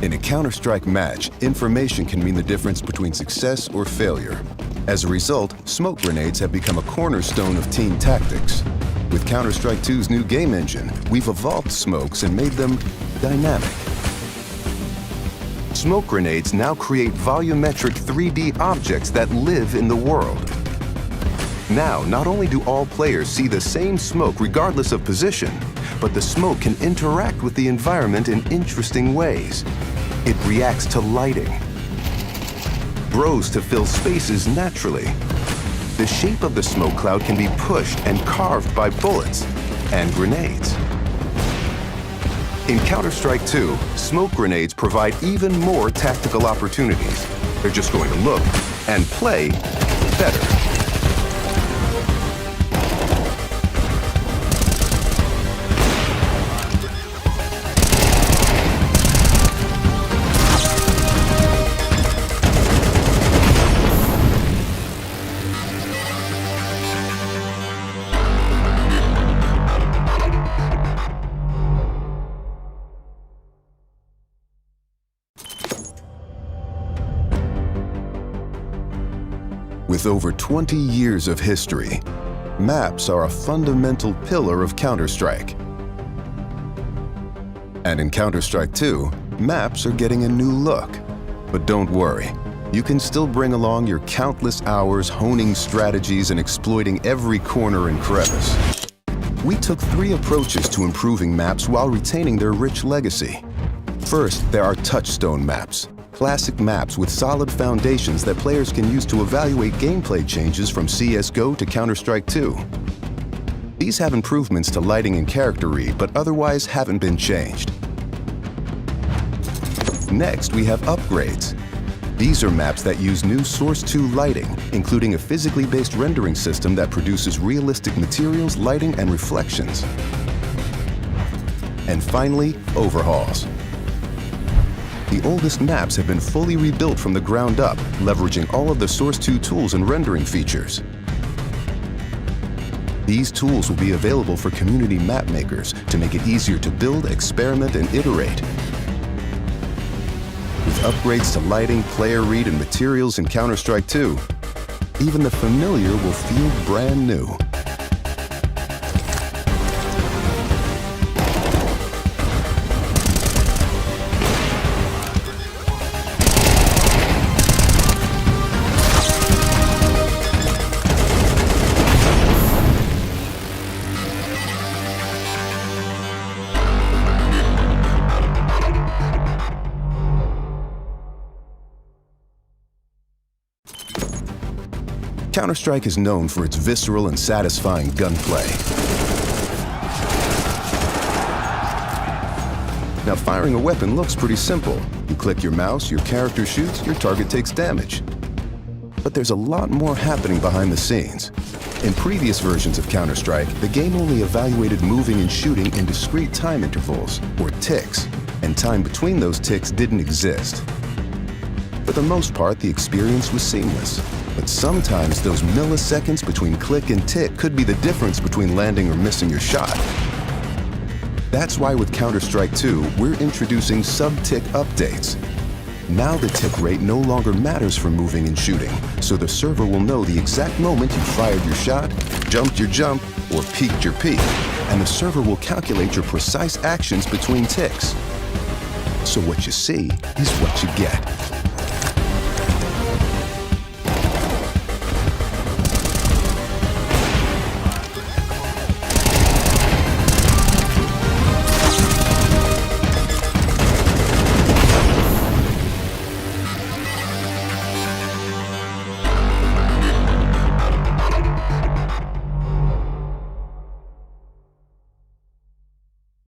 In a Counter-Strike match, information can mean the difference between success or failure. As a result, smoke grenades have become a cornerstone of team tactics. With Counter-Strike 2's new game engine, we've evolved smokes and made them dynamic. Smoke grenades now create volumetric 3D objects that live in the world. Now, not only do all players see the same smoke regardless of position, but the smoke can interact with the environment in interesting ways. It reacts to lighting, grows to fill spaces naturally. The shape of the smoke cloud can be pushed and carved by bullets and grenades. In Counter-Strike 2, smoke grenades provide even more tactical opportunities. They're just going to look and play better. With over 20 years of history, maps are a fundamental pillar of Counter-Strike. And in Counter-Strike 2, maps are getting a new look. But don't worry, you can still bring along your countless hours honing strategies and exploiting every corner and crevice. We took 3 approaches to improving maps while retaining their rich legacy. First, there are touchstone maps. Classic maps with solid foundations that players can use to evaluate gameplay changes from CSGO to Counter-Strike 2. These have improvements to lighting and character read, but otherwise haven't been changed. Next, we have upgrades. These are maps that use new Source 2 lighting, including a physically based rendering system that produces realistic materials, lighting, and reflections. And finally, overhauls. The oldest maps have been fully rebuilt from the ground up, leveraging all of the Source 2 tools and rendering features. These tools will be available for community map makers to make it easier to build, experiment, and iterate. With upgrades to lighting, player read, and materials in Counter-Strike 2, even the familiar will feel brand new. Counter-Strike is known for its visceral and satisfying gunplay. Now, firing a weapon looks pretty simple. You click your mouse, your character shoots, your target takes damage. But there's a lot more happening behind the scenes. In previous versions of Counter-Strike, the game only evaluated moving and shooting in discrete time intervals, or ticks, and time between those ticks didn't exist. For the most part, the experience was seamless. But sometimes those milliseconds between click and tick could be the difference between landing or missing your shot. That's why with Counter-Strike 2, we're introducing sub-tick updates. Now the tick rate no longer matters for moving and shooting, so the server will know the exact moment you fired your shot, jumped your jump, or peeked your peek, and the server will calculate your precise actions between ticks. So what you see is what you get.